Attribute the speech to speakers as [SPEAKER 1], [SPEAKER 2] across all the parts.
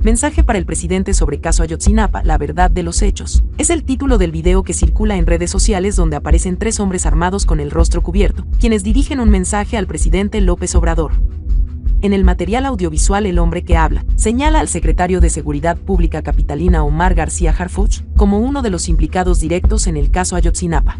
[SPEAKER 1] Mensaje para el presidente sobre caso Ayotzinapa, la verdad de los hechos. Es el título del video que circula en redes sociales donde aparecen 3 hombres armados con el rostro cubierto, quienes dirigen un mensaje al presidente López Obrador. En el material audiovisual el hombre que habla señala al secretario de Seguridad Pública capitalina Omar García Harfuch como uno de los implicados directos en el caso Ayotzinapa.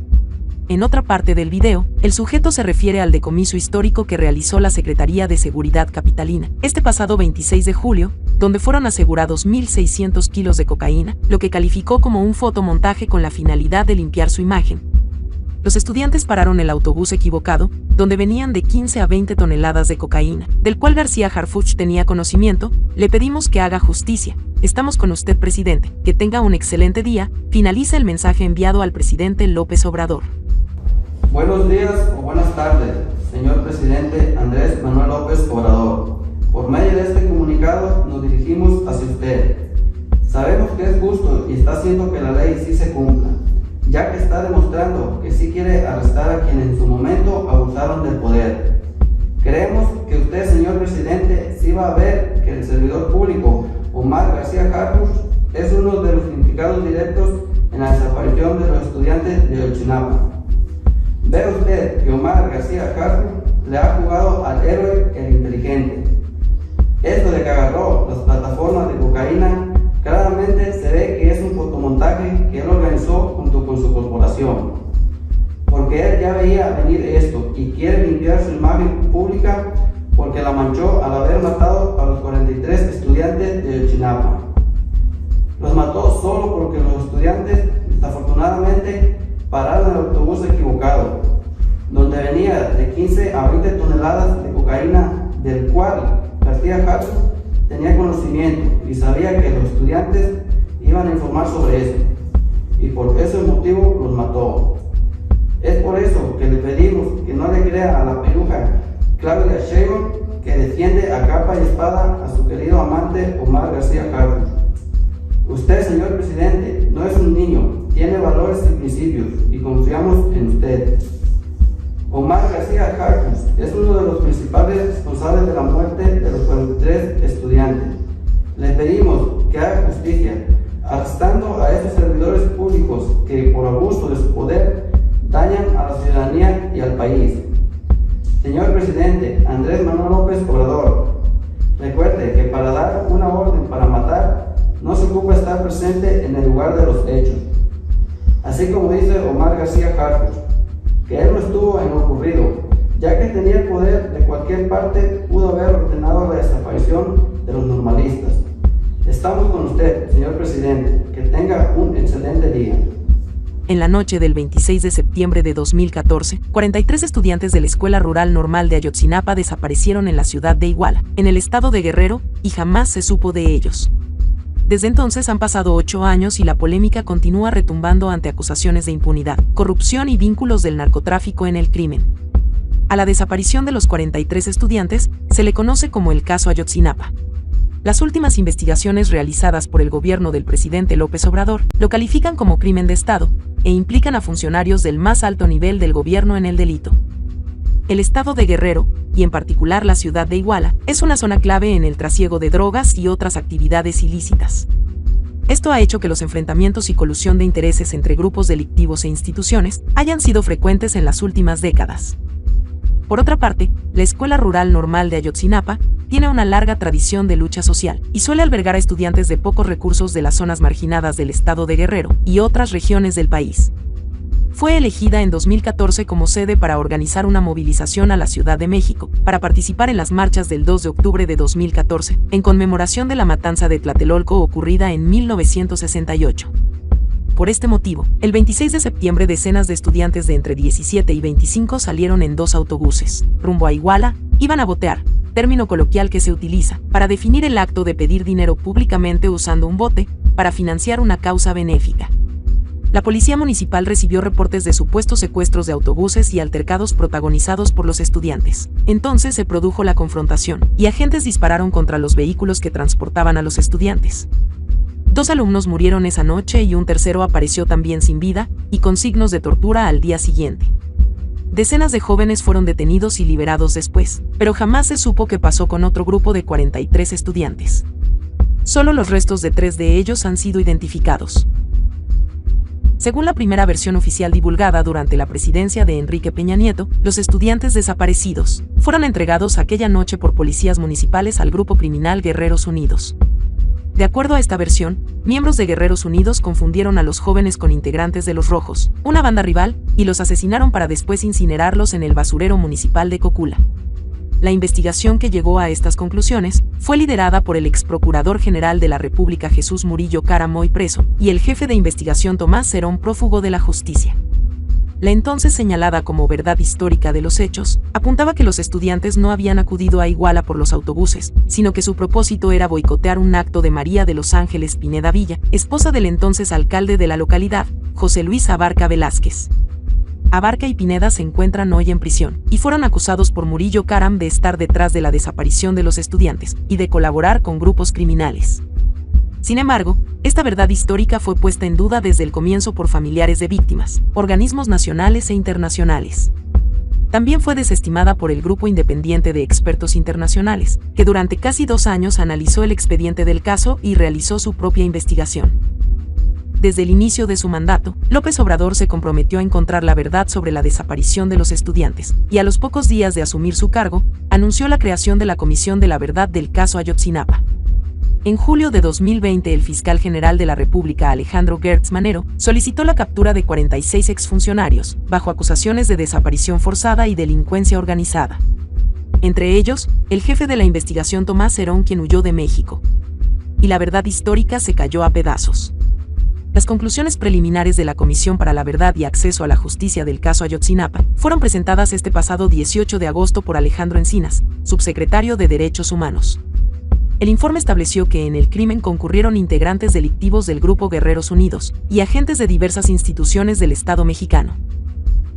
[SPEAKER 1] En otra parte del video, el sujeto se refiere al decomiso histórico que realizó la Secretaría de Seguridad Capitalina este pasado 26 de julio, donde fueron asegurados 1.600 kilos de cocaína, lo que calificó como un fotomontaje con la finalidad de limpiar su imagen. Los estudiantes pararon el autobús equivocado, donde venían de 15 a 20 toneladas de cocaína, del cual García Harfuch tenía conocimiento. Le pedimos que haga justicia. Estamos con usted, presidente. Que tenga un excelente día. Finaliza el mensaje enviado al presidente López Obrador.
[SPEAKER 2] Buenos días o buenas tardes, señor presidente Andrés Manuel López Obrador. Por medio de este comunicado nos dirigimos hacia usted. Sabemos que es justo y está haciendo que la ley sí se cumpla, ya que está demostrando que sí quiere arrestar a quienes en su momento abusaron del poder. Creemos que usted, señor presidente, sí va a ver que el servidor público Omar García Harfuch es uno de los implicados directos en la desaparición de los estudiantes de Ayotzinapa. Ve usted que Omar García Harfuch le ha jugado al héroe el inteligente. Esto de que agarró las plataformas de cocaína, claramente se ve que es un fotomontaje que él organizó junto con su corporación. Porque él ya veía venir esto y quiere limpiar su imagen pública porque la manchó al haber matado a los 43 estudiantes de Ayotzinapa. Los mató solo porque los estudiantes, desafortunadamente, pararon el autobús equivocado, donde venía de 15 a 20 toneladas de cocaína, del cual García Harfuch tenía conocimiento y sabía que los estudiantes iban a informar sobre eso, y por ese motivo los mató. Es por eso que le pedimos que no le crea a la peluja Claudia Sheinbaum, que defiende a capa y espada a su querido amante Omar García Harfuch. Usted, señor presidente, no es un niño, tiene valores y principios y confiamos en usted. Omar García Harfuch es uno de los principales responsables de la muerte de los 43 estudiantes. Le pedimos que haga justicia, arrestando a esos servidores públicos que por abuso de su poder dañan a la ciudadanía y al país. Señor presidente Andrés Manuel López Obrador, recuerde que para dar una orden para matar, no se ocupa estar presente en el lugar de los hechos. Así como dice Omar García Harfuch, que él no estuvo en lo ocurrido, ya que tenía el poder de cualquier parte, pudo haber ordenado la desaparición de los normalistas. Estamos con usted, señor presidente. Que tenga un excelente día.
[SPEAKER 1] En la noche del 26 de septiembre de 2014, 43 estudiantes de la Escuela Rural Normal de Ayotzinapa desaparecieron en la ciudad de Iguala, en el estado de Guerrero, y jamás se supo de ellos. Desde entonces han pasado 8 años y la polémica continúa retumbando ante acusaciones de impunidad, corrupción y vínculos del narcotráfico en el crimen. A la desaparición de los 43 estudiantes se le conoce como el caso Ayotzinapa. Las últimas investigaciones realizadas por el gobierno del presidente López Obrador lo califican como crimen de Estado e implican a funcionarios del más alto nivel del gobierno en el delito. El estado de Guerrero, y en particular la ciudad de Iguala, es una zona clave en el trasiego de drogas y otras actividades ilícitas. Esto ha hecho que los enfrentamientos y colusión de intereses entre grupos delictivos e instituciones hayan sido frecuentes en las últimas décadas. Por otra parte, la Escuela Rural Normal de Ayotzinapa tiene una larga tradición de lucha social y suele albergar a estudiantes de pocos recursos de las zonas marginadas del estado de Guerrero y otras regiones del país. Fue elegida en 2014 como sede para organizar una movilización a la Ciudad de México, para participar en las marchas del 2 de octubre de 2014, en conmemoración de la matanza de Tlatelolco ocurrida en 1968. Por este motivo, el 26 de septiembre decenas de estudiantes de entre 17 y 25 salieron en 2 autobuses, rumbo a Iguala. Iban a botear, término coloquial que se utiliza para definir el acto de pedir dinero públicamente usando un bote para financiar una causa benéfica. La policía municipal recibió reportes de supuestos secuestros de autobuses y altercados protagonizados por los estudiantes. Entonces se produjo la confrontación, y agentes dispararon contra los vehículos que transportaban a los estudiantes. 2 alumnos murieron esa noche y un tercero apareció también sin vida y con signos de tortura al día siguiente. Decenas de jóvenes fueron detenidos y liberados después, pero jamás se supo qué pasó con otro grupo de 43 estudiantes. Solo los restos de 3 de ellos han sido identificados. Según la primera versión oficial divulgada durante la presidencia de Enrique Peña Nieto, los estudiantes desaparecidos fueron entregados aquella noche por policías municipales al grupo criminal Guerreros Unidos. De acuerdo a esta versión, miembros de Guerreros Unidos confundieron a los jóvenes con integrantes de Los Rojos, una banda rival, y los asesinaron para después incinerarlos en el basurero municipal de Cocula. La investigación que llegó a estas conclusiones fue liderada por el exprocurador general de la República Jesús Murillo Caram, hoy preso, y el jefe de investigación Tomás Cerón, prófugo de la justicia. La entonces señalada como verdad histórica de los hechos, apuntaba que los estudiantes no habían acudido a Iguala por los autobuses, sino que su propósito era boicotear un acto de María de los Ángeles Pineda Villa, esposa del entonces alcalde de la localidad, José Luis Abarca Velázquez. Abarca y Pineda se encuentran hoy en prisión, y fueron acusados por Murillo Caram de estar detrás de la desaparición de los estudiantes, y de colaborar con grupos criminales. Sin embargo, esta verdad histórica fue puesta en duda desde el comienzo por familiares de víctimas, organismos nacionales e internacionales. También fue desestimada por el Grupo Independiente de Expertos Internacionales, que durante casi 2 años analizó el expediente del caso y realizó su propia investigación. Desde el inicio de su mandato, López Obrador se comprometió a encontrar la verdad sobre la desaparición de los estudiantes, y a los pocos días de asumir su cargo, anunció la creación de la Comisión de la Verdad del caso Ayotzinapa. En julio de 2020, el fiscal general de la República, Alejandro Gertz Manero, solicitó la captura de 46 exfuncionarios, bajo acusaciones de desaparición forzada y delincuencia organizada. Entre ellos, el jefe de la investigación Tomás Cerón, quien huyó de México. Y la verdad histórica se cayó a pedazos. Las conclusiones preliminares de la Comisión para la Verdad y Acceso a la Justicia del caso Ayotzinapa fueron presentadas este pasado 18 de agosto por Alejandro Encinas, subsecretario de Derechos Humanos. El informe estableció que en el crimen concurrieron integrantes delictivos del Grupo Guerreros Unidos y agentes de diversas instituciones del Estado mexicano.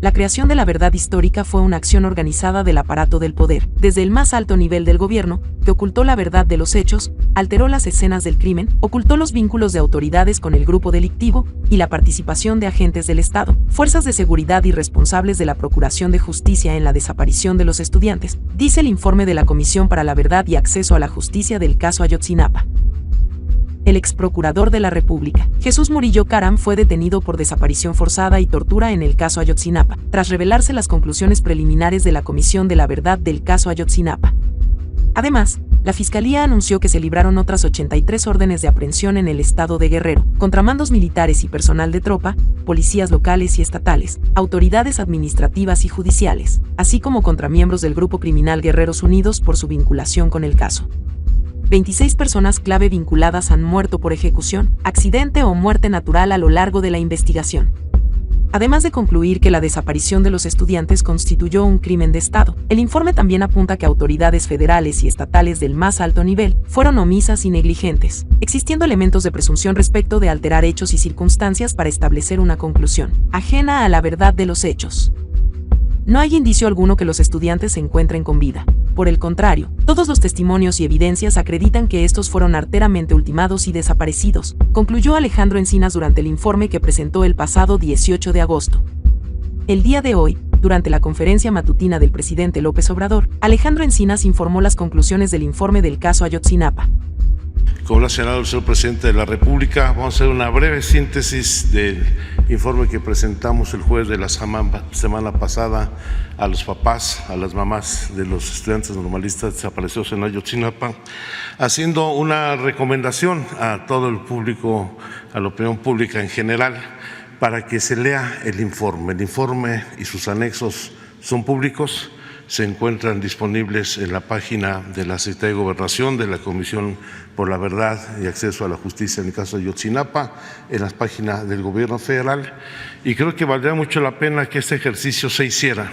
[SPEAKER 1] La creación de la verdad histórica fue una acción organizada del aparato del poder, desde el más alto nivel del gobierno, que ocultó la verdad de los hechos, alteró las escenas del crimen, ocultó los vínculos de autoridades con el grupo delictivo y la participación de agentes del Estado, fuerzas de seguridad y responsables de la Procuración de Justicia en la desaparición de los estudiantes, dice el informe de la Comisión para la Verdad y Acceso a la Justicia del caso Ayotzinapa. El exprocurador de la República, Jesús Murillo Caram, fue detenido por desaparición forzada y tortura en el caso Ayotzinapa, tras revelarse las conclusiones preliminares de la Comisión de la Verdad del caso Ayotzinapa. Además, la Fiscalía anunció que se libraron otras 83 órdenes de aprehensión en el estado de Guerrero, contra mandos militares y personal de tropa, policías locales y estatales, autoridades administrativas y judiciales, así como contra miembros del grupo criminal Guerreros Unidos por su vinculación con el caso. 26 personas clave vinculadas han muerto por ejecución, accidente o muerte natural a lo largo de la investigación. Además de concluir que la desaparición de los estudiantes constituyó un crimen de Estado, el informe también apunta que autoridades federales y estatales del más alto nivel fueron omisas y negligentes, existiendo elementos de presunción respecto de alterar hechos y circunstancias para establecer una conclusión ajena a la verdad de los hechos. No hay indicio alguno que los estudiantes se encuentren con vida. Por el contrario, todos los testimonios y evidencias acreditan que estos fueron arteramente ultimados y desaparecidos, concluyó Alejandro Encinas durante el informe que presentó el pasado 18 de agosto. El día de hoy, durante la conferencia matutina del presidente López Obrador, Alejandro Encinas informó las conclusiones del informe del caso Ayotzinapa.
[SPEAKER 3] Como lo ha señalado el señor presidente de la República, vamos a hacer una breve síntesis del informe que presentamos el jueves de la semana pasada a los papás, a las mamás de los estudiantes normalistas desaparecidos en Ayotzinapa, haciendo una recomendación a todo el público, a la opinión pública en general, para que se lea el informe. El informe y sus anexos son públicos. Se encuentran disponibles en la página de la Secretaría de Gobernación, de la Comisión por la Verdad y Acceso a la Justicia en el caso de Ayotzinapa, en las páginas del Gobierno Federal, y creo que valdría mucho la pena que este ejercicio se hiciera,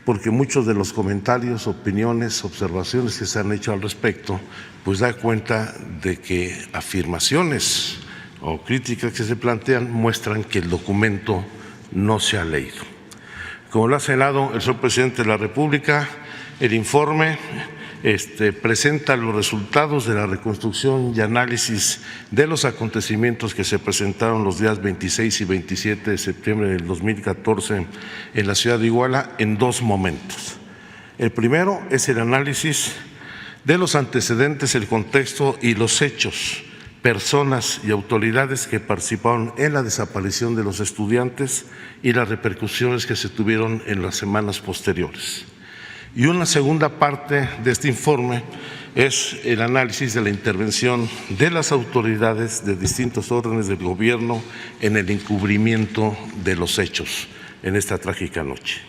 [SPEAKER 3] porque muchos de los comentarios, opiniones, observaciones que se han hecho al respecto, pues da cuenta de que afirmaciones o críticas que se plantean muestran que el documento no se ha leído. Como lo ha señalado el señor presidente de la República, el informe presenta los resultados de la reconstrucción y análisis de los acontecimientos que se presentaron los días 26 y 27 de septiembre del 2014 en la ciudad de Iguala en 2 momentos. El primero es el análisis de los antecedentes, el contexto y los hechos personas y autoridades que participaron en la desaparición de los estudiantes y las repercusiones que se tuvieron en las semanas posteriores. Y una segunda parte de este informe es el análisis de la intervención de las autoridades de distintos órdenes del gobierno en el encubrimiento de los hechos en esta trágica noche.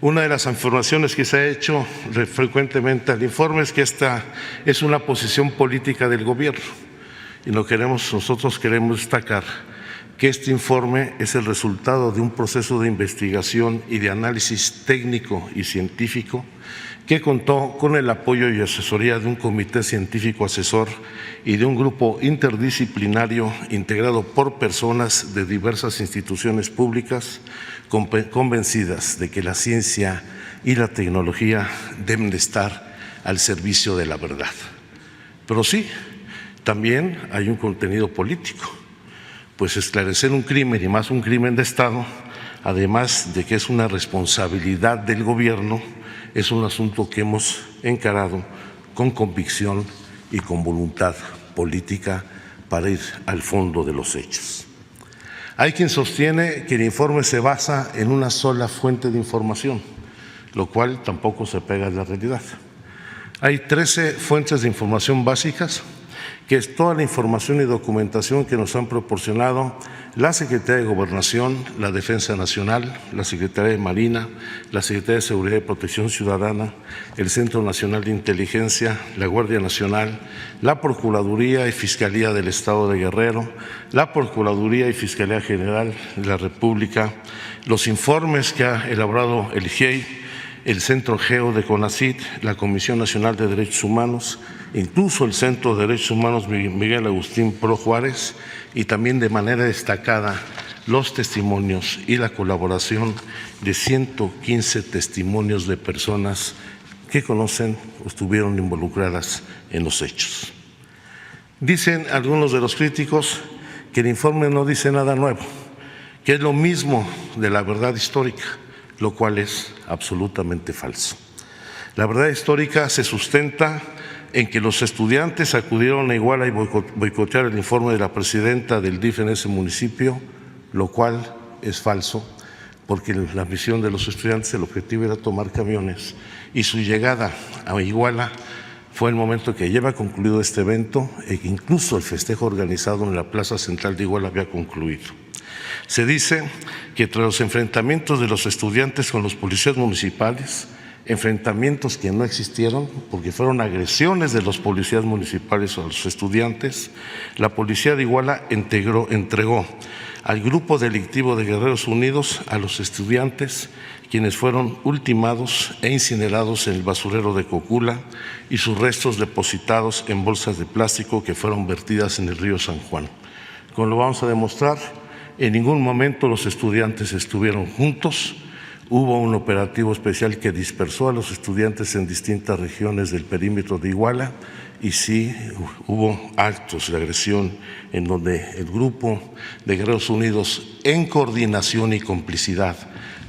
[SPEAKER 3] Una de las informaciones que se ha hecho frecuentemente al informe es que esta es una posición política del gobierno y nosotros queremos destacar que este informe es el resultado de un proceso de investigación y de análisis técnico y científico que contó con el apoyo y asesoría de un comité científico asesor y de un grupo interdisciplinario integrado por personas de diversas instituciones públicas convencidas de que la ciencia y la tecnología deben de estar al servicio de la verdad. Pero sí, también hay un contenido político, pues esclarecer un crimen y más un crimen de Estado, además de que es una responsabilidad del gobierno, es un asunto que hemos encarado con convicción y con voluntad política para ir al fondo de los hechos. Hay quien sostiene que el informe se basa en una sola fuente de información, lo cual tampoco se pega a la realidad. Hay 13 fuentes de información básicas, que es toda la información y documentación que nos han proporcionado la Secretaría de Gobernación, la Defensa Nacional, la Secretaría de Marina, la Secretaría de Seguridad y Protección Ciudadana, el Centro Nacional de Inteligencia, la Guardia Nacional, la Procuraduría y Fiscalía del Estado de Guerrero, la Procuraduría y Fiscalía General de la República, los informes que ha elaborado el GIEI, el Centro Geo de CONACYT, la Comisión Nacional de Derechos Humanos, incluso el Centro de Derechos Humanos Miguel Agustín Pro Juárez, y también de manera destacada los testimonios y la colaboración de 115 testimonios de personas que conocen o estuvieron involucradas en los hechos. Dicen algunos de los críticos que el informe no dice nada nuevo, que es lo mismo de la verdad histórica, lo cual es absolutamente falso. La verdad histórica se sustenta en que los estudiantes acudieron a Iguala y boicotear el informe de la presidenta del DIF en ese municipio, lo cual es falso, porque la misión de los estudiantes, el objetivo era tomar camiones y su llegada a Iguala fue el momento que lleva concluido este evento e que incluso el festejo organizado en la Plaza Central de Iguala había concluido. Se dice que tras los enfrentamientos de los estudiantes con los policías municipales, enfrentamientos que no existieron porque fueron agresiones de los policías municipales a los estudiantes, la policía de Iguala entregó al grupo delictivo de Guerreros Unidos a los estudiantes, quienes fueron ultimados e incinerados en el basurero de Cocula y sus restos depositados en bolsas de plástico que fueron vertidas en el río San Juan. Como lo vamos a demostrar, en ningún momento los estudiantes estuvieron juntos. Hubo un operativo especial que dispersó a los estudiantes en distintas regiones del perímetro de Iguala y sí hubo actos de agresión en donde el grupo de Guerreros Unidos, en coordinación y complicidad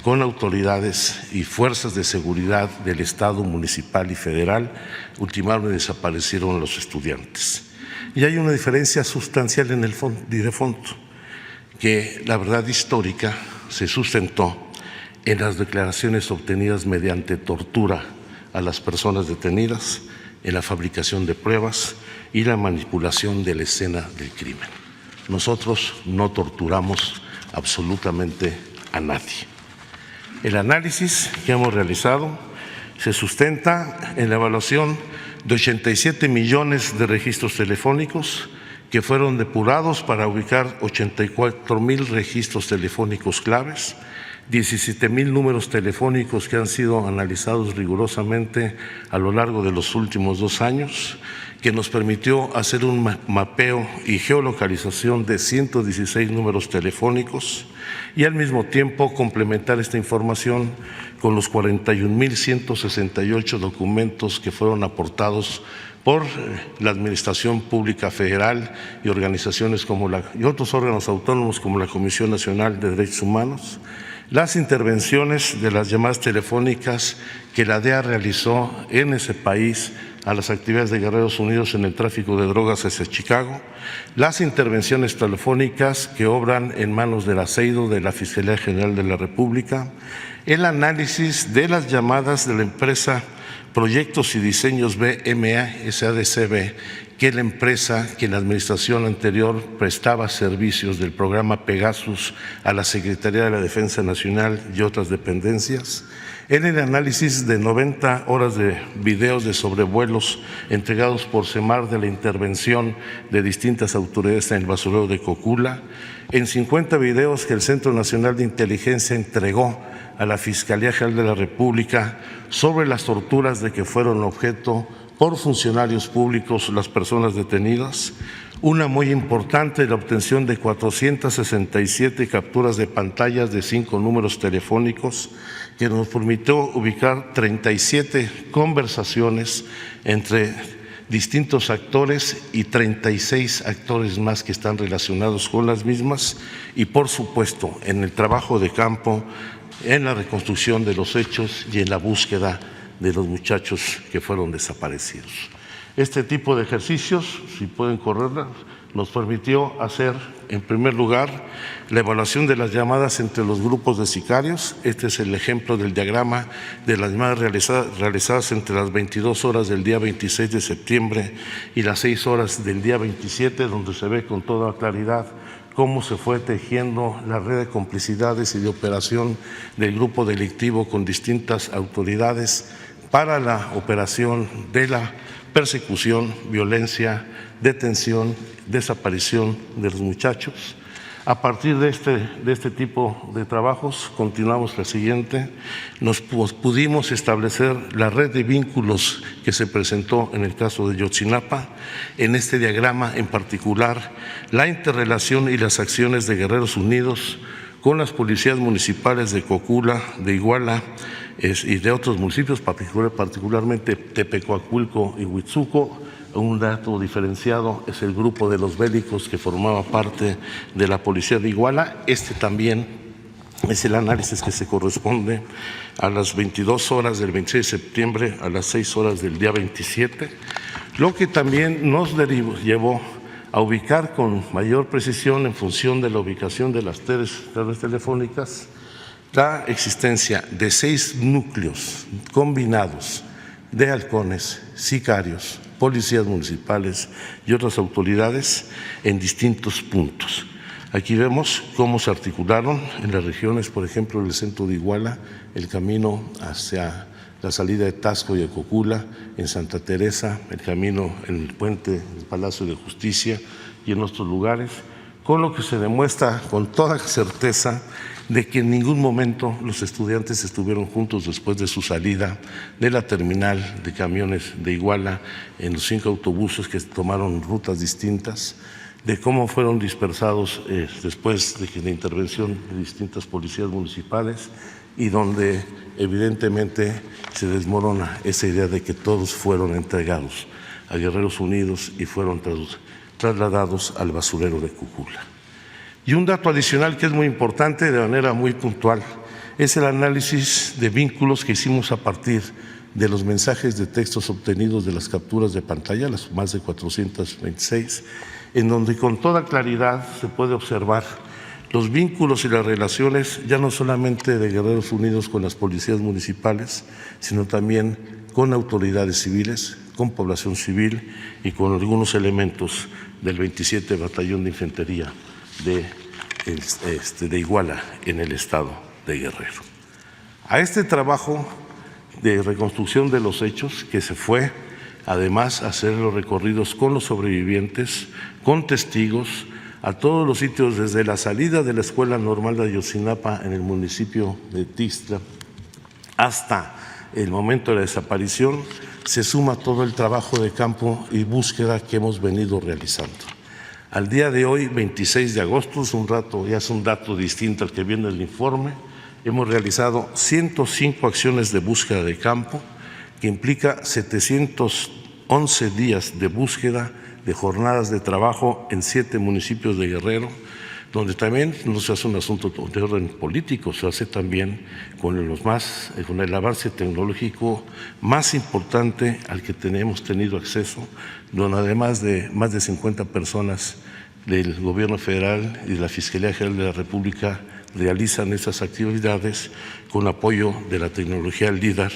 [SPEAKER 3] con autoridades y fuerzas de seguridad del Estado, municipal y federal, ultimaron y desaparecieron a los estudiantes. Y hay una diferencia sustancial en el fondo, que la verdad histórica se sustentó en las declaraciones obtenidas mediante tortura a las personas detenidas, en la fabricación de pruebas y la manipulación de la escena del crimen. Nosotros no torturamos absolutamente a nadie. El análisis que hemos realizado se sustenta en la evaluación de 87 millones de registros telefónicos que fueron depurados para ubicar 84,000 registros telefónicos claves, 17,000 números telefónicos que han sido analizados rigurosamente a lo largo de los últimos 2 años, que nos permitió hacer un mapeo y geolocalización de 116 números telefónicos y al mismo tiempo complementar esta información con los 41,168 documentos que fueron aportados por la Administración Pública Federal y organizaciones y otros órganos autónomos como la Comisión Nacional de Derechos Humanos, las intervenciones de las llamadas telefónicas que la DEA realizó en ese país a las actividades de Guerreros Unidos en el tráfico de drogas hacia Chicago, las intervenciones telefónicas que obran en manos de la CEIDO, de la Fiscalía General de la República, el análisis de las llamadas de la empresa Proyectos y Diseños BMA SADCB, que la empresa que en la administración anterior prestaba servicios del programa Pegasus a la Secretaría de la Defensa Nacional y otras dependencias, en el análisis de 90 horas de videos de sobrevuelos entregados por CEMAR de la intervención de distintas autoridades en el basurero de Cocula, en 50 videos que el Centro Nacional de Inteligencia entregó a la Fiscalía General de la República sobre las torturas de que fueron objeto por funcionarios públicos las personas detenidas, una muy importante, la obtención de 467 capturas de pantallas de 5 números telefónicos que nos permitió ubicar 37 conversaciones entre distintos actores y 36 actores más que están relacionados con las mismas y, por supuesto, en el trabajo de campo, en la reconstrucción de los hechos y en la búsqueda de los muchachos que fueron desaparecidos. Este tipo de ejercicios, si pueden correrla, nos permitió hacer, en primer lugar, la evaluación de las llamadas entre los grupos de sicarios. Este es el ejemplo del diagrama de las llamadas realizadas entre las 22 horas del día 26 de septiembre y las 6 horas del día 27, donde se ve con toda claridad cómo se fue tejiendo la red de complicidades y de operación del grupo delictivo con distintas autoridades para la operación de la persecución, violencia, detención, desaparición de los muchachos. A partir de este tipo de trabajos, continuamos la siguiente, pudimos establecer la red de vínculos que se presentó en el caso de Ayotzinapa. En este diagrama en particular, la interrelación y las acciones de Guerreros Unidos con las policías municipales de Cocula, de Iguala y de otros municipios, particularmente Tepecoacuilco y Huitzuco. Un dato diferenciado es el grupo de los bélicos que formaba parte de la policía de Iguala. Este también es el análisis que se corresponde a las 22 horas del 26 de septiembre a las 6 horas del día 27, lo que también nos llevó a ubicar con mayor precisión, en función de la ubicación de las redes telefónicas, la existencia de 6 núcleos combinados de halcones, sicarios, policías municipales y otras autoridades en distintos puntos. Aquí vemos cómo se articularon en las regiones, por ejemplo, en el centro de Iguala, el camino hacia la salida de Tasco y de Cocula, en Santa Teresa, el camino en el puente del Palacio de Justicia y en otros lugares, con lo que se demuestra con toda certeza de que en ningún momento los estudiantes estuvieron juntos después de su salida de la terminal de camiones de Iguala en los 5 autobuses que tomaron rutas distintas, de cómo fueron dispersados después de la intervención de distintas policías municipales y donde evidentemente se desmorona esa idea de que todos fueron entregados a Guerreros Unidos y fueron trasladados al basurero de Cocula. Y un dato adicional que es muy importante de manera muy puntual es el análisis de vínculos que hicimos a partir de los mensajes de textos obtenidos de las capturas de pantalla, las más de 426, en donde con toda claridad se puede observar los vínculos y las relaciones ya no solamente de Guerreros Unidos con las policías municipales, sino también con autoridades civiles, con población civil y con algunos elementos del 27 Batallón de Infantería de Iguala en el estado de Guerrero. A este trabajo de reconstrucción de los hechos que se fue además a hacer los recorridos con los sobrevivientes, con testigos, a todos los sitios desde la salida de la Escuela Normal de Ayotzinapa en el municipio de Tixtla hasta el momento de la desaparición, se suma todo el trabajo de campo y búsqueda que hemos venido realizando. Al día de hoy, 26 de agosto, ya es un dato distinto al que viene el informe, hemos realizado 105 acciones de búsqueda de campo, que implica 711 días de búsqueda, de jornadas de trabajo en 7 municipios de Guerrero, donde también no se hace un asunto de orden político, se hace también con el avance tecnológico más importante al que hemos tenido acceso, donde además de más de 50 personas del Gobierno federal y de la Fiscalía General de la República realizan estas actividades con apoyo de la tecnología LIDAR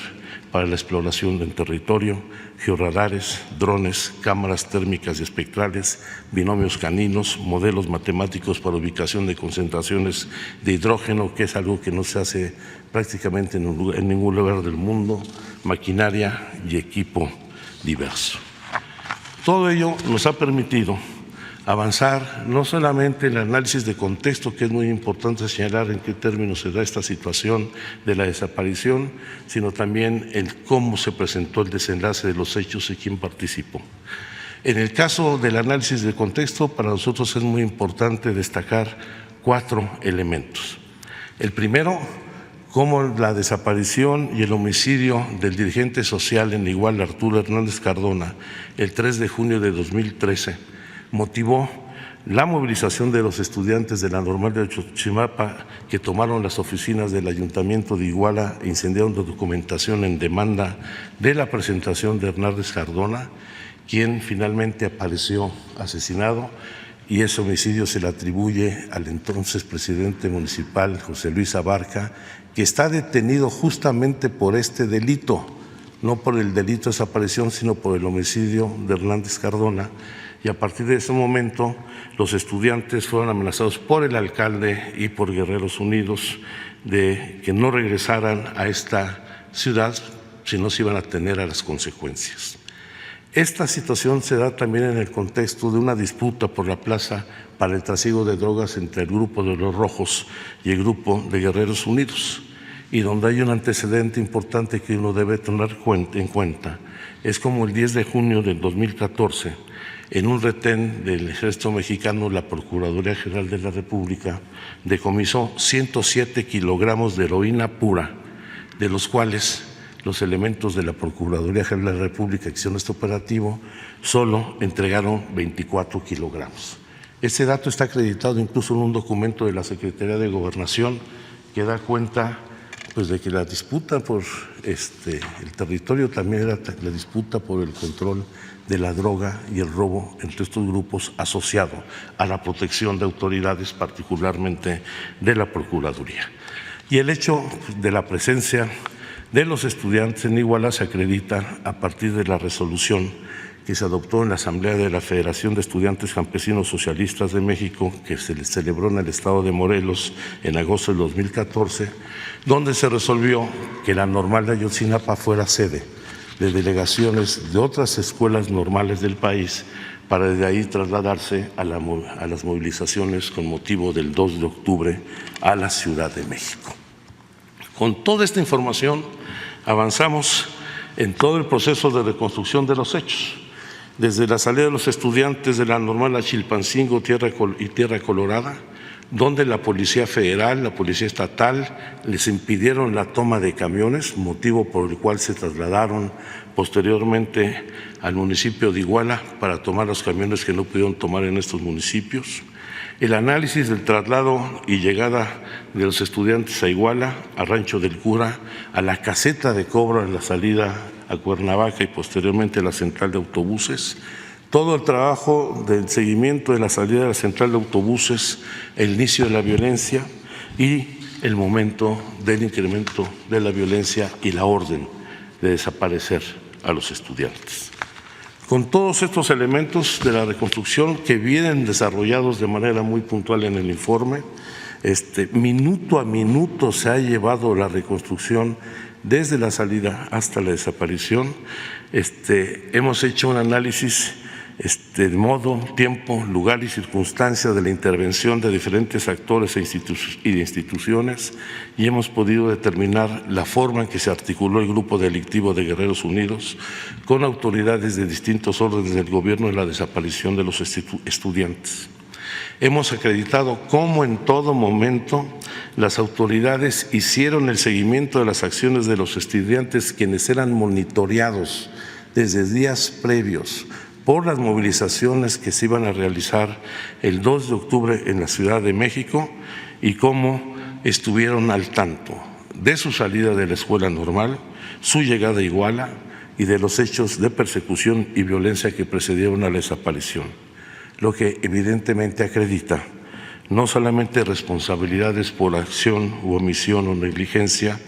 [SPEAKER 3] para la exploración del territorio, georradares, drones, cámaras térmicas y espectrales, binomios caninos, modelos matemáticos para ubicación de concentraciones de hidrógeno, que es algo que no se hace prácticamente en ningún lugar del mundo, maquinaria y equipo diverso. Todo ello nos ha permitido avanzar no solamente en el análisis de contexto, que es muy importante señalar en qué términos se da esta situación de la desaparición, sino también en cómo se presentó el desenlace de los hechos y quién participó. En el caso del análisis de contexto, para nosotros es muy importante destacar 4 elementos. El primero, cómo la desaparición y el homicidio del dirigente social en Iguala, Arturo Hernández Cardona, el 3 de junio de 2013, motivó la movilización de los estudiantes de la Normal de Ayotzinapa, que tomaron las oficinas del Ayuntamiento de Iguala e incendiaron documentación en demanda de la presentación de Hernández Cardona, quien finalmente apareció asesinado, y ese homicidio se le atribuye al entonces presidente municipal, José Luis Abarca, que está detenido justamente por este delito, no por el delito de desaparición, sino por el homicidio de Hernández Cardona. Y a partir de ese momento, los estudiantes fueron amenazados por el alcalde y por Guerreros Unidos de que no regresaran a esta ciudad si no se iban a tener a las consecuencias. Esta situación se da también en el contexto de una disputa por la plaza para el trasiego de drogas entre el grupo de los Rojos y el grupo de Guerreros Unidos, y donde hay un antecedente importante que uno debe tener en cuenta. Es como el 10 de junio del 2014, en un retén del Ejército Mexicano, la Procuraduría General de la República decomisó 107 kilogramos de heroína pura, de los cuales los elementos de la Procuraduría General de la República que hicieron este operativo solo entregaron 24 kilogramos. Ese dato está acreditado incluso en un documento de la Secretaría de Gobernación que da cuenta de que la disputa por el territorio también era la disputa por el control de la droga y el robo entre estos grupos asociado a la protección de autoridades, particularmente de la Procuraduría. Y el hecho de la presencia de los estudiantes en Iguala se acredita a partir de la resolución que se adoptó en la Asamblea de la Federación de Estudiantes Campesinos Socialistas de México, que se celebró en el estado de Morelos en agosto del 2014, donde se resolvió que la Normal de Ayotzinapa fuera sede de delegaciones de otras escuelas normales del país, para de ahí trasladarse a las movilizaciones con motivo del 2 de octubre a la Ciudad de México. Con toda esta información avanzamos en todo el proceso de reconstrucción de los hechos, desde la salida de los estudiantes de la Normal a Chilpancingo y Tierra Colorada, donde la Policía Federal, la Policía Estatal les impidieron la toma de camiones, motivo por el cual se trasladaron posteriormente al municipio de Iguala para tomar los camiones que no pudieron tomar en estos municipios. El análisis del traslado y llegada de los estudiantes a Iguala, a Rancho del Cura, a la caseta de cobro en la salida a Cuernavaca y posteriormente a la central de autobuses. Todo el trabajo del seguimiento de la salida de la central de autobuses, el inicio de la violencia y el momento del incremento de la violencia y la orden de desaparecer a los estudiantes. Con todos estos elementos de la reconstrucción que vienen desarrollados de manera muy puntual en el informe, minuto a minuto se ha llevado la reconstrucción desde la salida hasta la desaparición. Hemos hecho un análisis de modo, tiempo, lugar y circunstancia de la intervención de diferentes actores y de instituciones, y hemos podido determinar la forma en que se articuló el grupo delictivo de Guerreros Unidos con autoridades de distintos órdenes del gobierno en la desaparición de los estudiantes. Hemos acreditado cómo en todo momento las autoridades hicieron el seguimiento de las acciones de los estudiantes, quienes eran monitoreados desde días previos por las movilizaciones que se iban a realizar el 2 de octubre en la Ciudad de México y cómo estuvieron al tanto de su salida de la escuela normal, su llegada a Iguala y de los hechos de persecución y violencia que precedieron a la desaparición, lo que evidentemente acredita no solamente responsabilidades por acción u omisión o negligencia,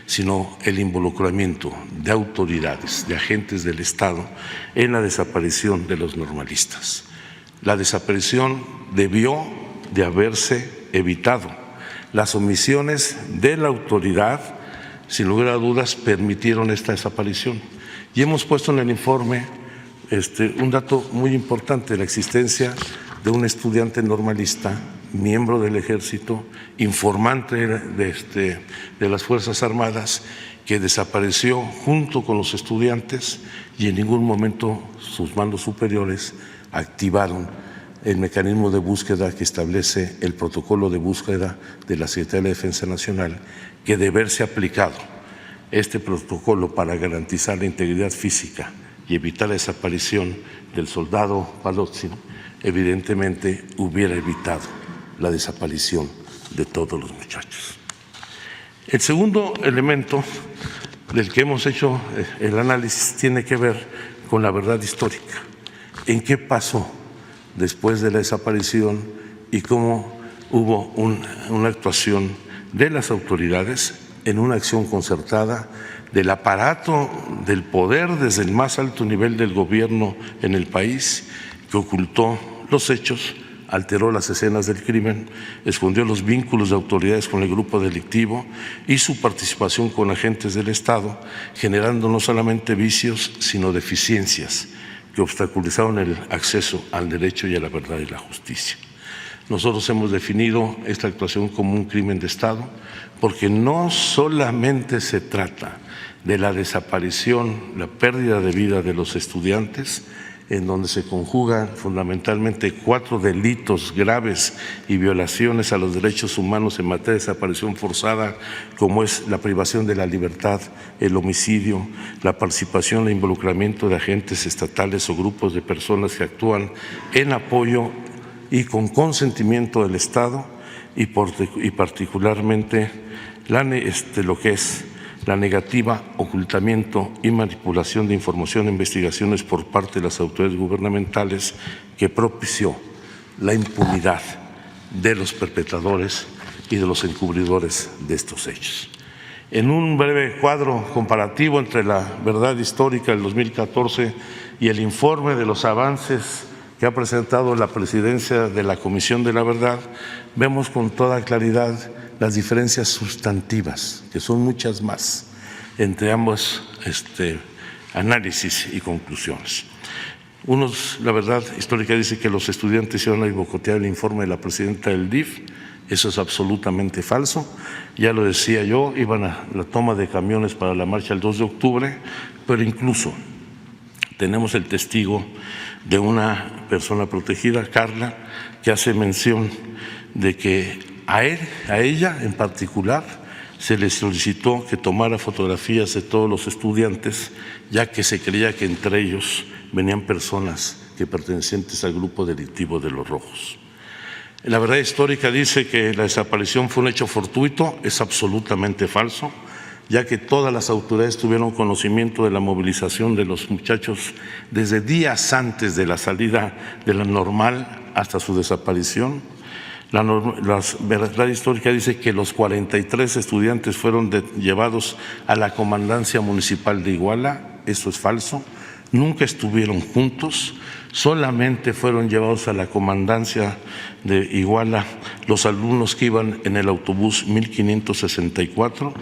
[SPEAKER 3] sino el involucramiento de autoridades, de agentes del Estado en la desaparición de los normalistas. La desaparición debió de haberse evitado. Las omisiones de la autoridad, sin lugar a dudas, permitieron esta desaparición. Y hemos puesto en el informe un dato muy importante, la existencia de un estudiante normalista, miembro del Ejército, informante de las Fuerzas Armadas, que desapareció junto con los estudiantes y en ningún momento sus mandos superiores activaron el mecanismo de búsqueda que establece el protocolo de búsqueda de la Secretaría de la Defensa Nacional, que de haberse aplicado este protocolo para garantizar la integridad física y evitar la desaparición del soldado Palotzin, evidentemente hubiera evitado la desaparición de todos los muchachos. El segundo elemento del que hemos hecho el análisis tiene que ver con la verdad histórica. ¿En qué pasó después de la desaparición y cómo hubo una actuación de las autoridades en una acción concertada del aparato del poder desde el más alto nivel del gobierno en el país, que ocultó los hechos, alteró las escenas del crimen, escondió los vínculos de autoridades con el grupo delictivo y su participación con agentes del Estado, generando no solamente vicios, sino deficiencias que obstaculizaron el acceso al derecho y a la verdad y la justicia. Nosotros hemos definido esta actuación como un crimen de Estado porque no solamente se trata de la desaparición, la pérdida de vida de los estudiantes, en donde se conjugan fundamentalmente 4 delitos graves y violaciones a los derechos humanos en materia de desaparición forzada, como es la privación de la libertad, el homicidio, la participación e involucramiento de agentes estatales o grupos de personas que actúan en apoyo y con consentimiento del Estado y particularmente lo que es la negativa, ocultamiento y manipulación de información e investigaciones por parte de las autoridades gubernamentales que propició la impunidad de los perpetradores y de los encubridores de estos hechos. En un breve cuadro comparativo entre la verdad histórica del 2014 y el informe de los avances que ha presentado la presidencia de la Comisión de la Verdad, vemos con toda claridad las diferencias sustantivas, que son muchas más, entre ambos análisis y conclusiones. La verdad histórica dice que los estudiantes iban a boicotear el informe de la presidenta del DIF. Eso es absolutamente falso. Ya lo decía yo, iban a la toma de camiones para la marcha el 2 de octubre, pero incluso tenemos el testigo de una persona protegida, Carla, que hace mención de que a ella en particular se le solicitó que tomara fotografías de todos los estudiantes, ya que se creía que entre ellos venían personas que pertenecientes al grupo delictivo de los Rojos. La verdad histórica dice que la desaparición fue un hecho fortuito, es absolutamente falso, ya que todas las autoridades tuvieron conocimiento de la movilización de los muchachos desde días antes de la salida de la normal hasta su desaparición. La verdad histórica dice que los 43 estudiantes fueron llevados a la Comandancia Municipal de Iguala. Eso es falso. Nunca estuvieron juntos, solamente fueron llevados a la Comandancia de Iguala los alumnos que iban en el autobús 1564.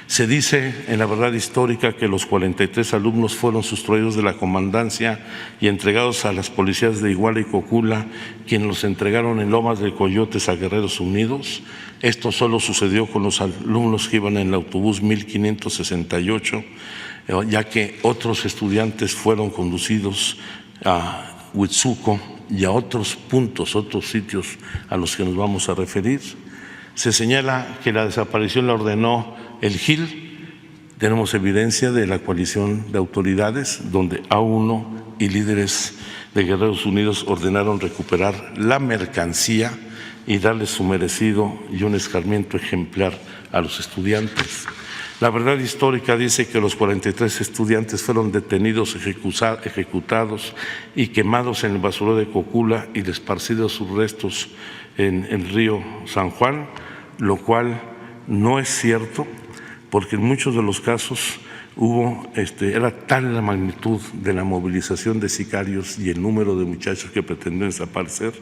[SPEAKER 3] Se dice en la verdad histórica que los 43 alumnos fueron sustraídos de la comandancia y entregados a las policías de Iguala y Cocula, quienes los entregaron en Lomas de Coyotes a Guerreros Unidos. Esto solo sucedió con los alumnos que iban en el autobús 1568, ya que otros estudiantes fueron conducidos a Huitzuco y a otros puntos, otros sitios a los que nos vamos a referir. Se señala que la desaparición la ordenó el GIL Tenemos evidencia de la coalición de autoridades donde A1 y líderes de Guerreros Unidos ordenaron recuperar la mercancía y darle su merecido y un escarmiento ejemplar a los estudiantes. La verdad histórica dice que los 43 estudiantes fueron detenidos, ejecutados y quemados en el basurero de Cocula y esparcidos sus restos en el río San Juan, lo cual no es cierto, porque en muchos de los casos era tal la magnitud de la movilización de sicarios y el número de muchachos que pretendían desaparecer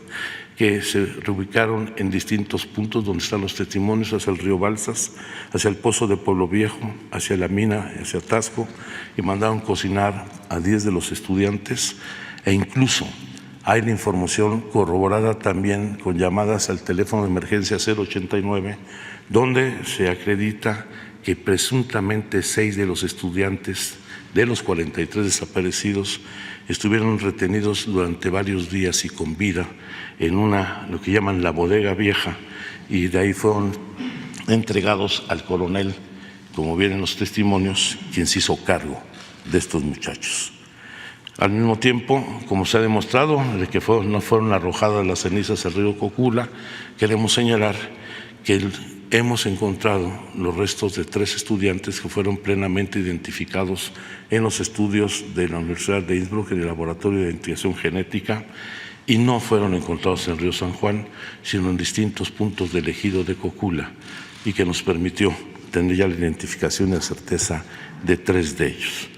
[SPEAKER 3] que se reubicaron en distintos puntos donde están los testimonios, hacia el río Balsas, hacia el pozo de Pueblo Viejo, hacia la mina, hacia Tasco, y mandaron cocinar a 10 de los estudiantes, e incluso hay la información corroborada también con llamadas al teléfono de emergencia 089, donde se acredita que presuntamente 6 de los estudiantes de los 43 desaparecidos estuvieron retenidos durante varios días y con vida en lo que llaman la bodega vieja, y de ahí fueron entregados al coronel, como vienen los testimonios, quien se hizo cargo de estos muchachos. Al mismo tiempo, como se ha demostrado, de que no fueron arrojadas las cenizas al río Cocula, queremos señalar que hemos encontrado los restos de 3 estudiantes que fueron plenamente identificados en los estudios de la Universidad de Innsbruck, en el Laboratorio de Identificación Genética, y no fueron encontrados en el río San Juan, sino en distintos puntos del ejido de Cocula, y que nos permitió tener ya la identificación y la certeza de 3 de ellos.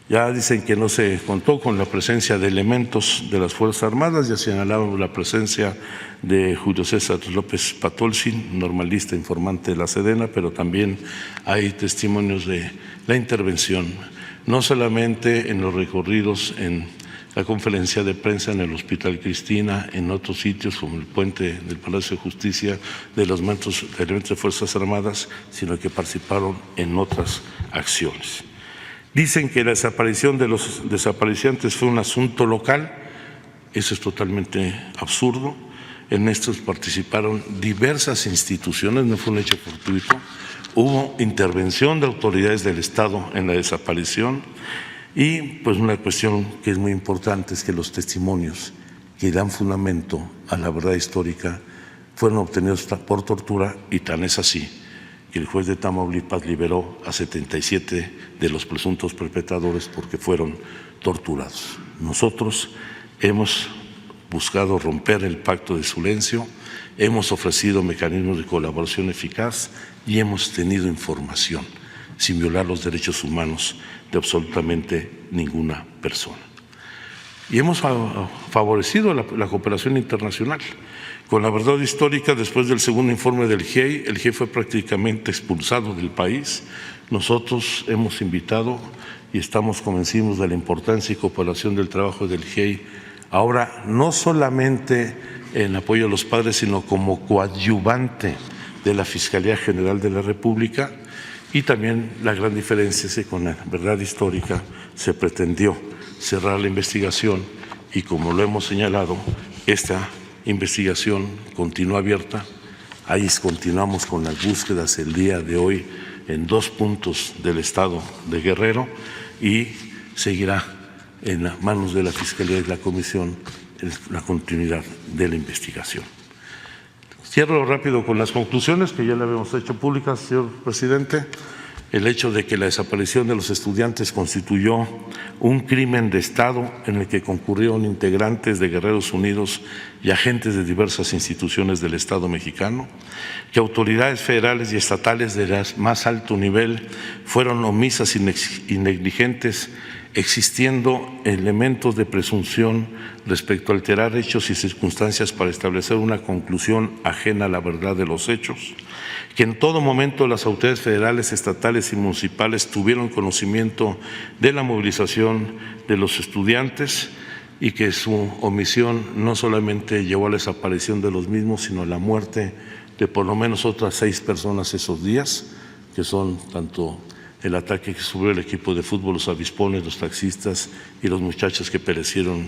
[SPEAKER 3] Ya dicen que no se contó con la presencia de elementos de las Fuerzas Armadas, ya señalábamos la presencia de Julio César López Patolsin, normalista, informante de la Sedena, pero también hay testimonios de la intervención, no solamente en los recorridos en la conferencia de prensa en el Hospital Cristina, en otros sitios como el puente del Palacio de Justicia, de los elementos de Fuerzas Armadas, sino que participaron en otras acciones. Dicen que la desaparición de los desaparecientes fue un asunto local. Eso es totalmente absurdo. En estos participaron diversas instituciones, no fue un hecho fortuito. Hubo intervención de autoridades del Estado en la desaparición, y pues una cuestión que es muy importante es que los testimonios que dan fundamento a la verdad histórica fueron obtenidos por tortura, y tan es así que el juez de Tamaulipas liberó a 77 de los presuntos perpetradores porque fueron torturados. Nosotros hemos buscado romper el pacto de silencio, hemos ofrecido mecanismos de colaboración eficaz y hemos tenido información sin violar los derechos humanos de absolutamente ninguna persona. Y hemos favorecido la cooperación internacional. Con la verdad histórica, después del segundo informe del GIEI, el GIEI fue prácticamente expulsado del país. Nosotros hemos invitado y estamos convencidos de la importancia y cooperación del trabajo del GIEI, ahora no solamente en apoyo a los padres, sino como coadyuvante de la Fiscalía General de la República. Y también la gran diferencia es que con la verdad histórica se pretendió cerrar la investigación, y como lo hemos señalado, esta investigación continúa abierta. Ahí continuamos con las búsquedas el día de hoy en 2 puntos del estado de Guerrero, y seguirá en las manos de la Fiscalía y la Comisión la continuidad de la investigación. Cierro rápido con las conclusiones que ya le habíamos hecho públicas, señor presidente. El hecho de que la desaparición de los estudiantes constituyó un crimen de Estado en el que concurrieron integrantes de Guerreros Unidos y agentes de diversas instituciones del Estado mexicano, que autoridades federales y estatales de más alto nivel fueron omisas y negligentes, existiendo elementos de presunción respecto a alterar hechos y circunstancias para establecer una conclusión ajena a la verdad de los hechos, que en todo momento las autoridades federales, estatales y municipales tuvieron conocimiento de la movilización de los estudiantes, y que su omisión no solamente llevó a la desaparición de los mismos, sino a la muerte de por lo menos otras 6 personas esos días, que son tanto el ataque que sufrió el equipo de fútbol, los avispones, los taxistas y los muchachos que perecieron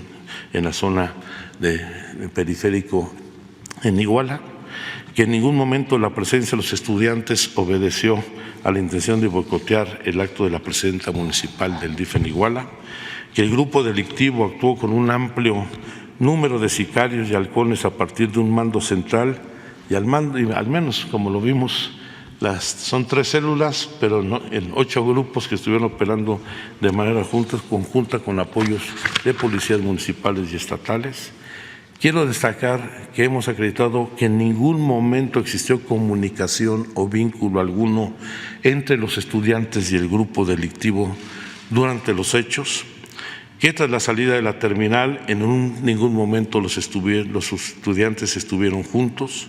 [SPEAKER 3] en la zona de periférico en Iguala, que en ningún momento la presencia de los estudiantes obedeció a la intención de boicotear el acto de la presidenta municipal del DIF en Iguala, que el grupo delictivo actuó con un amplio número de sicarios y halcones a partir de un mando central y al menos, como lo vimos, son 3 células, pero en 8 grupos que estuvieron operando de manera conjunta con apoyos de policías municipales y estatales. Quiero destacar que hemos acreditado que en ningún momento existió comunicación o vínculo alguno entre los estudiantes y el grupo delictivo durante los hechos, que tras la salida de la terminal en ningún momento los estudiantes estuvieron juntos.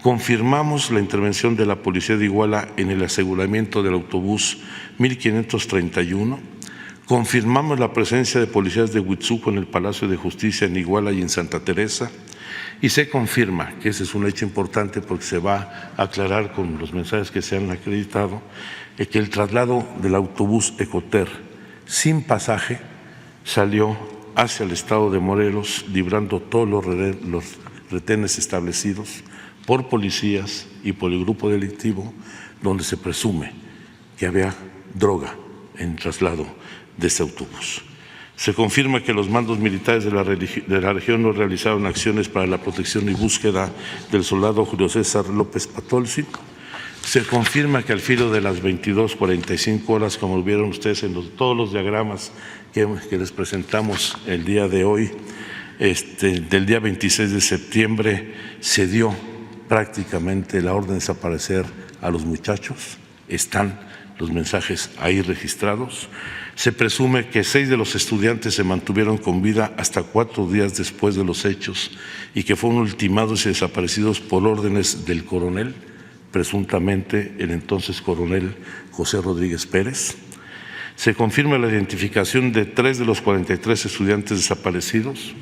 [SPEAKER 3] Confirmamos la intervención de la Policía de Iguala en el aseguramiento del autobús 1531. Confirmamos la presencia de policías de Huitzuco en el Palacio de Justicia en Iguala y en Santa Teresa. Y se confirma, que ese es un hecho importante porque se va a aclarar con los mensajes que se han acreditado, que el traslado del autobús Ecoter sin pasaje salió hacia el estado de Morelos, librando todos los retenes establecidos por policías y por el grupo delictivo, donde se presume que había droga en traslado de este autobús. Se confirma que los mandos militares de la región no realizaron acciones para la protección y búsqueda del soldado Julio César López Patolsi. Se confirma que al filo de las 22:45 horas, como vieron ustedes en todos los diagramas que les presentamos el día de hoy, del día 26 de septiembre, se dio prácticamente la orden de desaparecer a los muchachos. Están los mensajes ahí registrados. Se presume que 6 de los estudiantes se mantuvieron con vida hasta 4 días después de los hechos y que fueron ultimados y desaparecidos por órdenes del coronel, presuntamente el entonces coronel José Rodríguez Pérez. Se confirma la identificación de 3 de los 43 estudiantes desaparecidos,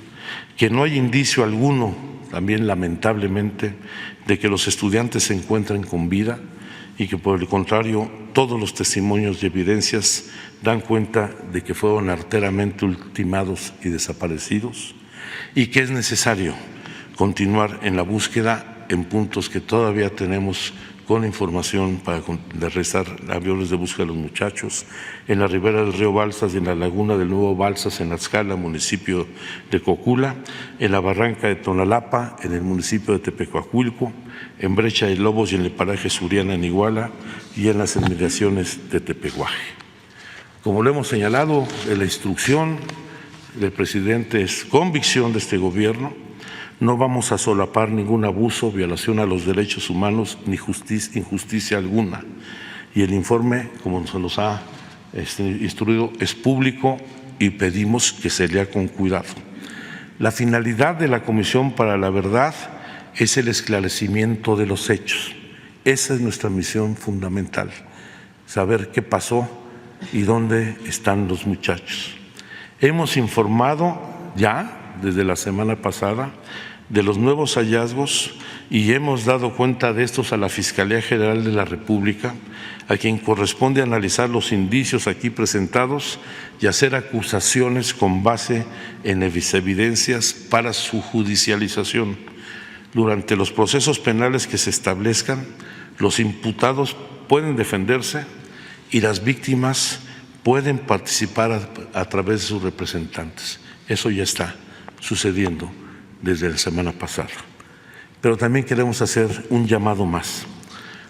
[SPEAKER 3] que no hay indicio alguno, también lamentablemente, de que los estudiantes se encuentren con vida y que por el contrario todos los testimonios y evidencias dan cuenta de que fueron arteramente ultimados y desaparecidos y que es necesario continuar en la búsqueda en puntos que todavía tenemos con información para realizar aviones de búsqueda de los muchachos, en la ribera del río Balsas y en la laguna del Nuevo Balsas en Tlaxcala, municipio de Cocula, en la barranca de Tonalapa, en el municipio de Tepecuacuilco, en Brecha de Lobos y en el paraje Suriana en Iguala y en las inmediaciones de Tepehuaje. Como lo hemos señalado, la instrucción del presidente es convicción de este gobierno. No vamos a solapar ningún abuso, violación a los derechos humanos ni injusticia alguna. Y el informe, como se nos ha instruido, es público y pedimos que se lea con cuidado. La finalidad de la Comisión para la Verdad es el esclarecimiento de los hechos. Esa es nuestra misión fundamental, saber qué pasó y dónde están los muchachos. Hemos informado ya desde la semana pasada de los nuevos hallazgos y hemos dado cuenta de estos a la Fiscalía General de la República, a quien corresponde analizar los indicios aquí presentados y hacer acusaciones con base en evidencias para su judicialización. Durante los procesos penales que se establezcan, los imputados pueden defenderse y las víctimas pueden participar a través de sus representantes. Eso ya está sucediendo desde la semana pasada. Pero también queremos hacer un llamado más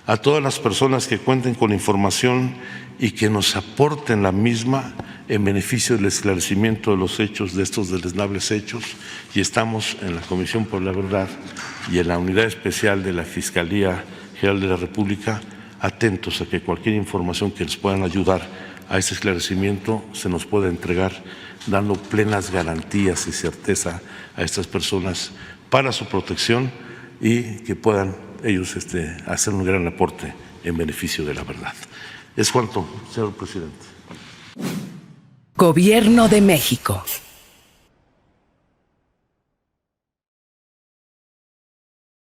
[SPEAKER 3] a todas las personas que cuenten con información y que nos aporten la misma en beneficio del esclarecimiento de los hechos, de estos deleznables hechos, y estamos en la Comisión por la Verdad y en la Unidad Especial de la Fiscalía General de la República atentos a que cualquier información que les puedan ayudar a este esclarecimiento se nos pueda entregar, dando plenas garantías y certeza a estas personas para su protección y que puedan ellos hacer un gran aporte en beneficio de la verdad. Es cuanto, señor presidente.
[SPEAKER 4] Gobierno de México.